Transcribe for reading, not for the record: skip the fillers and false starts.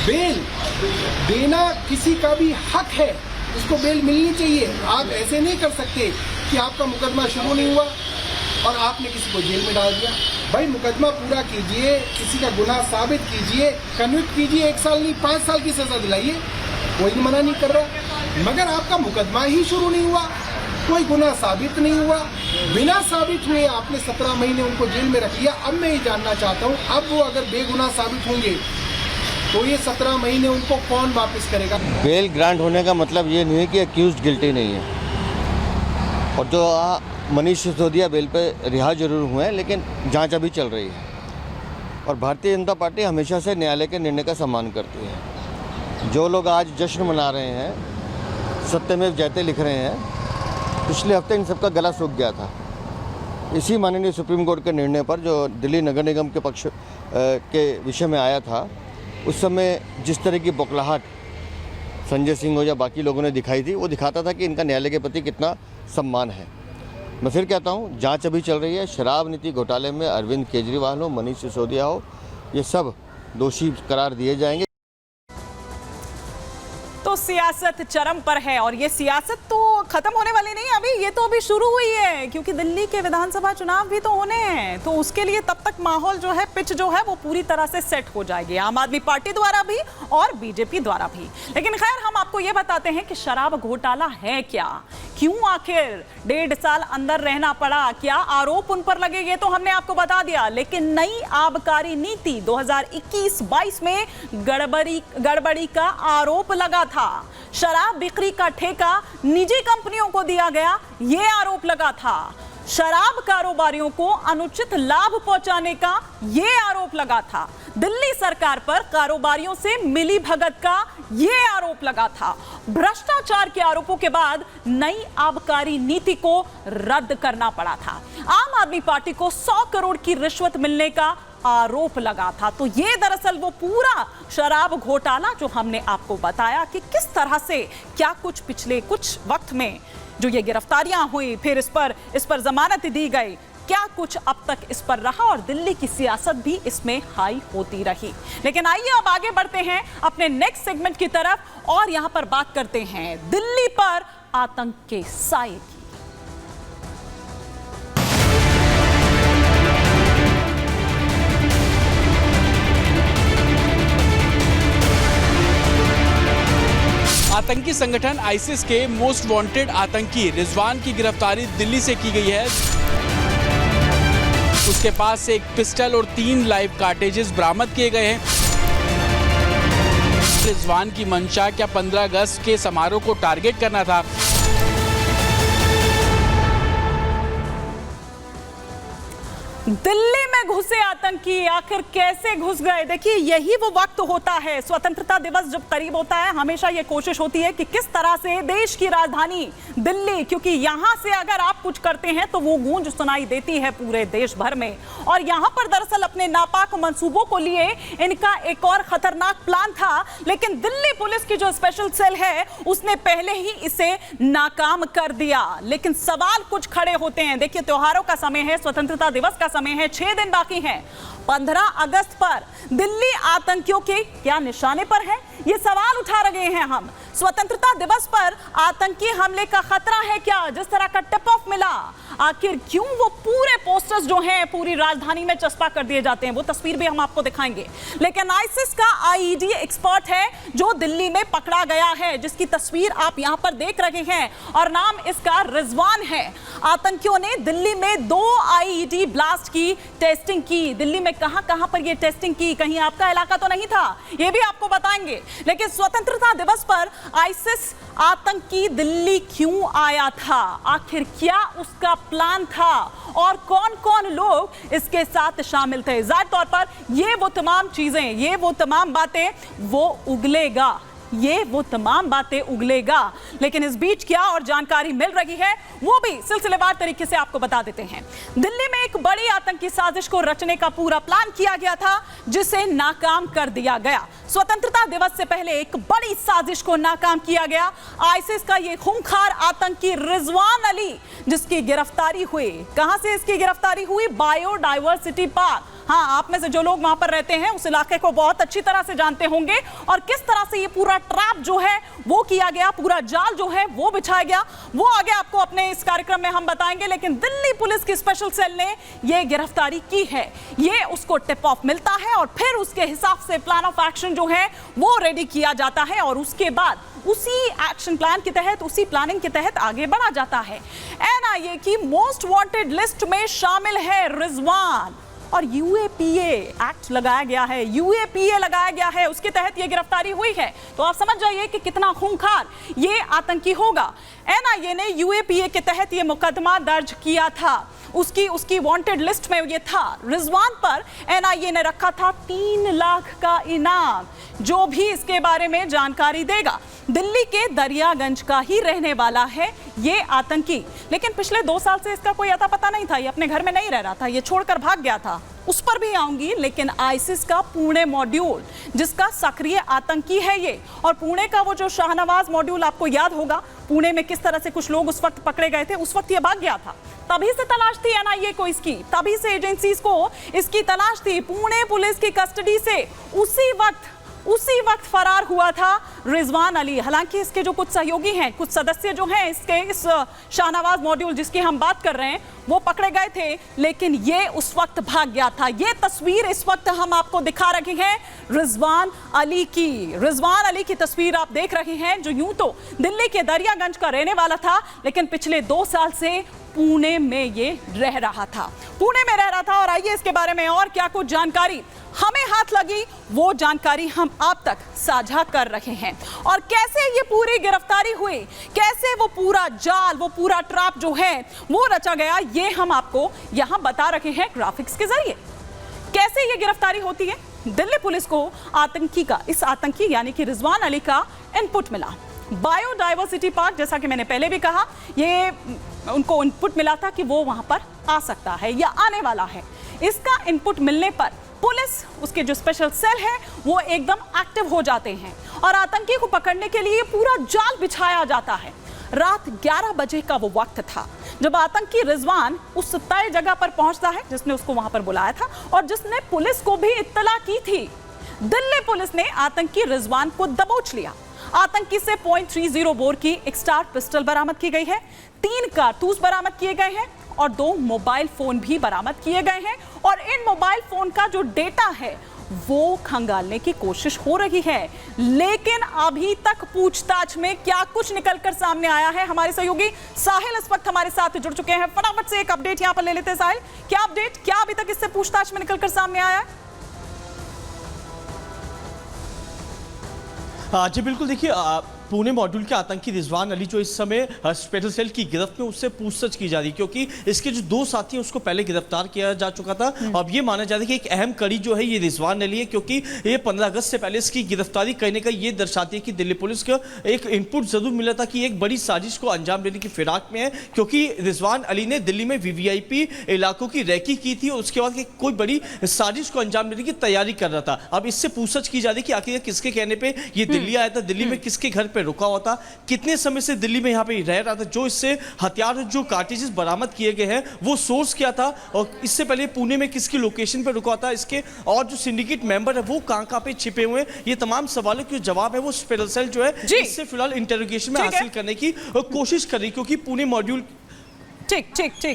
Bell देना किसी का भी हक है, उसको बेल मिलनी चाहिए। आप ऐसे नहीं कर सकते कि आपका मुकदमा शुरू नहीं हुआ और आपने किसी को जेल में डाल दिया। भाई मुकदमा पूरा कीजिए, किसी का गुनाह साबित कीजिए, कन्विक्ट कीजिए, 1 साल नहीं 5 साल की सजा दिलाइए, कोई मना नहीं कर रहा। मगर आपका मुकदमा ही शुरू नहीं हुआ, कोई गुनाह साबित नहीं हुआ, बिना साबित हुए आपने 17 महीने उनको जेल में रख लिया। अब मैं ये जानना चाहता हूँ, अब वो अगर बेगुनाह साबित होंगे तो ये 17 महीने उनको कौन वापस करेगा? बेल ग्रांट होने का मतलब ये नहीं है कि अक्यूज्ड गिल्टी नहीं है। और जो मनीष सिसोदिया बेल पे रिहा जरूर हुए हैं, लेकिन जांच अभी चल रही है। और भारतीय जनता पार्टी हमेशा से न्यायालय के निर्णय का सम्मान करती है। जो लोग आज जश्न मना रहे हैं, सत्यमेव जयते लिख रहे हैं, पिछले हफ्ते इन सबका गला सूख गया था। इसी माननीय सुप्रीम कोर्ट के निर्णय पर जो दिल्ली नगर निगम के पक्ष के विषय में आया था, उस समय जिस तरह की बौखलाहट संजय सिंह हो या बाकी लोगों ने दिखाई थी, वो दिखाता था कि इनका न्यायालय के प्रति कितना सम्मान है। मैं फिर कहता हूँ, जांच अभी चल रही है। शराब नीति घोटाले में अरविंद केजरीवाल हो, मनीष सिसोदिया हो, ये सब दोषी करार दिए जाएंगे। तो सियासत चरम पर है और ये सियासत तो खत्म होने वाली नहीं, अभी ये तो अभी शुरू हुई है, क्योंकि दिल्ली के विधानसभा चुनाव भी तो होने हैं। तो उसके लिए तब तक माहौल जो है, पिच जो है, वो पूरी तरह से सेट हो जाएगी, आम आदमी पार्टी द्वारा भी और बीजेपी द्वारा भी। लेकिन खैर, हम आपको ये बताते हैं कि शराब घोटाला है क्या, क्यों आखिर 1.5 साल अंदर रहना पड़ा, क्या आरोप उन पर लगे, ये तो हमने आपको बता दिया। लेकिन नई आबकारी नीति 2021-22 में गड़बड़ी का आरोप लगा था। शराब बिक्री का ठेका निजी कंपनियों को दिया गया, यह आरोप लगा था। शराब कारोबारियों को अनुचित लाभ पहुंचाने का यह आरोप लगा था। दिल्ली सरकार पर कारोबारियों से मिली भगत का यह आरोप लगा था। भ्रष्टाचार के आरोपों के बाद नई आबकारी नीति को रद्द करना पड़ा था। आम आदमी पार्टी को 100 करोड़ की रिश्वत मिलने का आरोप लगा था। तो ये दरअसल वो पूरा शराब घोटाला जो हमने आपको बताया कि किस तरह से क्या कुछ पिछले कुछ वक्त में जो ये गिरफ्तारियां हुई, फिर इस पर जमानत दी गई, क्या कुछ अब तक इस पर रहा और दिल्ली की सियासत भी इसमें हाई होती रही। लेकिन आइए अब आगे बढ़ते हैं अपने नेक्स्ट सेगमेंट की तरफ और यहां पर बात करते हैं दिल्ली पर आतंक के साए की। आतंकी संगठन आईसिस के मोस्ट वांटेड आतंकी रिजवान की गिरफ्तारी दिल्ली से की गई है। उसके पास से एक पिस्टल और 3 लाइव कार्टेजेस बरामद किए गए हैं। रिजवान की मंशा क्या 15 अगस्त के समारोह को टारगेट करना था? दिल्ली में घुसे आतंकी आखिर कैसे घुस गए? देखिए, यही वो वक्त होता है, स्वतंत्रता दिवस जब करीब होता है, हमेशा ये कोशिश होती है कि किस तरह से देश की राजधानी दिल्ली, क्योंकि यहां से अगर आप कुछ करते हैं तो वो गूंज सुनाई देती है पूरे देश भर में। और यहां पर दरअसल अपने नापाक मंसूबों को लिए इनका एक और खतरनाक प्लान था, लेकिन दिल्ली पुलिस की जो स्पेशल सेल है उसने पहले ही इसे नाकाम कर दिया। लेकिन सवाल कुछ खड़े होते हैं। देखिए, त्योहारों का समय है, स्वतंत्रता दिवस का समय है, 6 दिन बाकी हैं। 15 अगस्त पर दिल्ली आतंकियों के क्या निशाने पर है, ये सवाल उठा रहे हैं हम। स्वतंत्रता दिवस पर आतंकी हमले का खतरा है क्या? जिस तरह का टिप ऑफ मिला, आखिर क्यों वो पूरे पोस्टर्स जो हैं पूरी राजधानी में चस्पा कर दिए जाते हैं, वो तस्वीर भी हम आपको दिखाएंगे। लेकिन आईसिस का आईईडी एक्सपर्ट है जो दिल्ली में पकड़ा गया है, जिसकी तस्वीर आप यहां पर देख रहे हैं, और नाम इसका रिजवान है। आतंकियों ने दिल्ली में 2 आईईडी ब्लास्ट की टेस्टिंग की। दिल्ली में कहां पर ये टेस्टिंग की, कहीं आपका इलाका तो नहीं था, ये भी आपको बताएंगे। लेकिन स्वतंत्रता दिवस पर आईसिस आतंकी दिल्ली क्यों आया था, आखिर क्या उसका प्लान था और कौन कौन लोग इसके साथ शामिल थे? जाहिर तौर पर ये वो तमाम चीजें, ये वो तमाम बातें वो तमाम बातें उगलेगा। लेकिन इस बीच क्या और जानकारी मिल रही है वो भी सिलसिलेवार तरीके से आपको बता देते हैं। दिल्ली में एक बड़ी आतंकी साजिश को रचने का पूरा प्लान किया गया था, जिसे नाकाम कर दिया गया। स्वतंत्रता दिवस से पहले एक बड़ी साजिश को नाकाम किया गया। आईसिस का ये खूंखार आतंकी रिजवान अली, जिसकी गिरफ्तारी हुई, कहां से इसकी गिरफ्तारी हुई? बायोडायवर्सिटी पार्क हाँ, आप में से जो लोग वहां पर रहते हैं उस इलाके को बहुत अच्छी तरह से जानते होंगे और किस तरह से ये पूरा ट्रैप जो है वो किया गया, पूरा जाल जो है वो बिछाया गया, वो आगे आपको अपने इस कार्यक्रम में हम बताएंगे। लेकिन दिल्ली पुलिस की स्पेशल सेल ने ये गिरफ्तारी की है, ये उसको टिप ऑफ मिलता है और फिर उसके हिसाब से प्लान ऑफ एक्शन जो है वो रेडी किया जाता है और उसके बाद उसी एक्शन प्लान के तहत, उसी प्लानिंग के तहत आगे बढ़ा जाता है। एनआईए की मोस्ट वांटेड लिस्ट में शामिल है रिजवान और यूएपीए एक्ट लगाया गया है, यूएपीए लगाया गया है, उसके तहत ये गिरफ्तारी हुई है। तो आप समझ जाइए कि कितना खूंखार ये आतंकी होगा। एनआईए ने यूएपीए के तहत ये मुकदमा दर्ज किया था, उसकी वांटेड लिस्ट में ये था। रिजवान पर एनआईए ने रखा था 3 लाख का इनाम, जो भी इसके बारे में जानकारी देगा। दिल्ली के दरियागंज का ही रहने वाला है ये आतंकी, लेकिन पिछले 2 साल से इसका कोई अता पता नहीं था, ये अपने घर में नहीं रह रहा था, ये छोड़कर भाग गया था, उस पर भी आऊंगी। लेकिन आईसिस का पुणे मॉड्यूल जिसका सक्रिय आतंकी है ये, और पुणे का वो जो शाहनवाज मॉड्यूल आपको याद होगा, पुणे में किस तरह से कुछ लोग उस वक्त पकड़े गए थे, उस वक्त ये भाग गया था। तभी से तलाश थी एनआईए को इसकी, तभी से एजेंसीज को इसकी तलाश थी। पुणे पुलिस की कस्टडी से उसी वक्त फरार हुआ था रिजवान अली। हालांकि इसके जो कुछ सहयोगी हैं, कुछ सदस्य जो हैं इसके इस शाहनवाज मॉड्यूल जिसकी हम बात कर रहे हैं, वो पकड़े गए थे, लेकिन ये उस वक्त भाग गया था। ये तस्वीर इस वक्त हम आपको दिखा रहे हैं रिजवान अली की। रिजवान अली की तस्वीर आप देख रहे हैं, जो यूं तो दिल्ली के दरियागंज का रहने वाला था, लेकिन पिछले 2 साल से पुणे में ये रह रहा था, पुणे में रह रहा था। और आइए इसके बारे में और क्या कुछ जानकारी हमें हाथ लगी, वो जानकारी हम आप तक साझा कर रहे हैं। और कैसे ये पूरी गिरफ्तारी हुई, कैसे वो पूरा जाल, वो पूरा ट्रैप जो है वो रचा गया, ये हम आपको यहां बता रहे हैं ग्राफिक्स के जरिए। कैसे ये गिरफ्तारी होती है, दिल्ली पुलिस को इस आतंकी यानी कि रिजवान अली का इनपुट मिला। बायोडायवर्सिटी पार्क, जैसा कि मैंने पहले भी कहा, ये उनको इनपुट मिला था कि वो वहां पर आ सकता है या आने वाला है। इसका इनपुट मिलने पर पुलिस, उसके जो स्पेशल सेल है, वो एकदम एक्टिव हो जाते हैं और आतंकी को पकड़ने के लिए पूरा जाल बिछाया जाता है। रात 11 बजे का वो वक्त था जब आतंकी रिजवान उस तय जगह पर पहुंचता है जिसने उसको वहां पर बुलाया था और जिसने पुलिस को भी इत्तला की थी। दिल्ली पुलिस ने आतंकी रिजवान को दबोच लिया। आतंकी से .30 बोर की एक स्टार पिस्टल बरामद की गई है, 3 कारतूस बरामद किए गए हैं और 2 मोबाइल फोन भी बरामद किए गए हैं। और इन मोबाइल फोन का जो डेटा है वो खंगालने की कोशिश हो रही है, लेकिन अभी तक पूछताछ में क्या कुछ निकलकर सामने आया है। हमारे सहयोगी साहिल इस वक्त हमारे साथ जुड़ चुके हैं, फटाफट से एक अपडेट यहां पर ले लेते हैं। साहिल, क्या अपडेट, क्या अभी तक इससे पूछताछ में निकलकर सामने आया है? जी बिल्कुल, देखिए पुणे मॉड्यूल के आतंकी रिजवान अली जो इस समय स्पेशल सेल की गिरफ्त में, उससे पूछताछ की जा रही है क्योंकि इसके जो 2 साथी हैं उसको पहले गिरफ्तार किया जा चुका था। अब ये माना जा रहा है कि एक अहम कड़ी जो है ये रिजवान अली है, क्योंकि ये 15 अगस्त से पहले इसकी गिरफ्तारी करने का ये दर्शाती है कि दिल्ली पुलिस को एक इनपुट जरूर मिला था कि एक बड़ी साजिश को अंजाम देने की फिराक में है, क्योंकि रिजवान अली ने दिल्ली में वीवीआईपी इलाकों की रैकी की थी और उसके बाद कोई बड़ी साजिश को अंजाम देने की तैयारी कर रहा था। अब इससे पूछताछ की जा रही है कि आखिर किसके कहने पर ये दिल्ली आया था, दिल्ली में किसके घर पे रुका हुआ था, कितने समय से दिल्ली में यहाँ पे रह रहा था, जो इससे हथियार, जो कार्टिजेस बरामद किए गए हैं वो सोर्स क्या था, और इससे पहले पुणे में किसकी लोकेशन पे रुका था, इसके और जो सिंडिकेट मेंबर है वो कहाँ पे छिपे हुए हैं, ये तमाम सवालों के जवाब है वो स्पेशल सेल जो है इससे फिलहाल इंटरोगेशन में हासिल करने की कोशिश कर रही, क्योंकि पुणे मॉड्यूल ठीक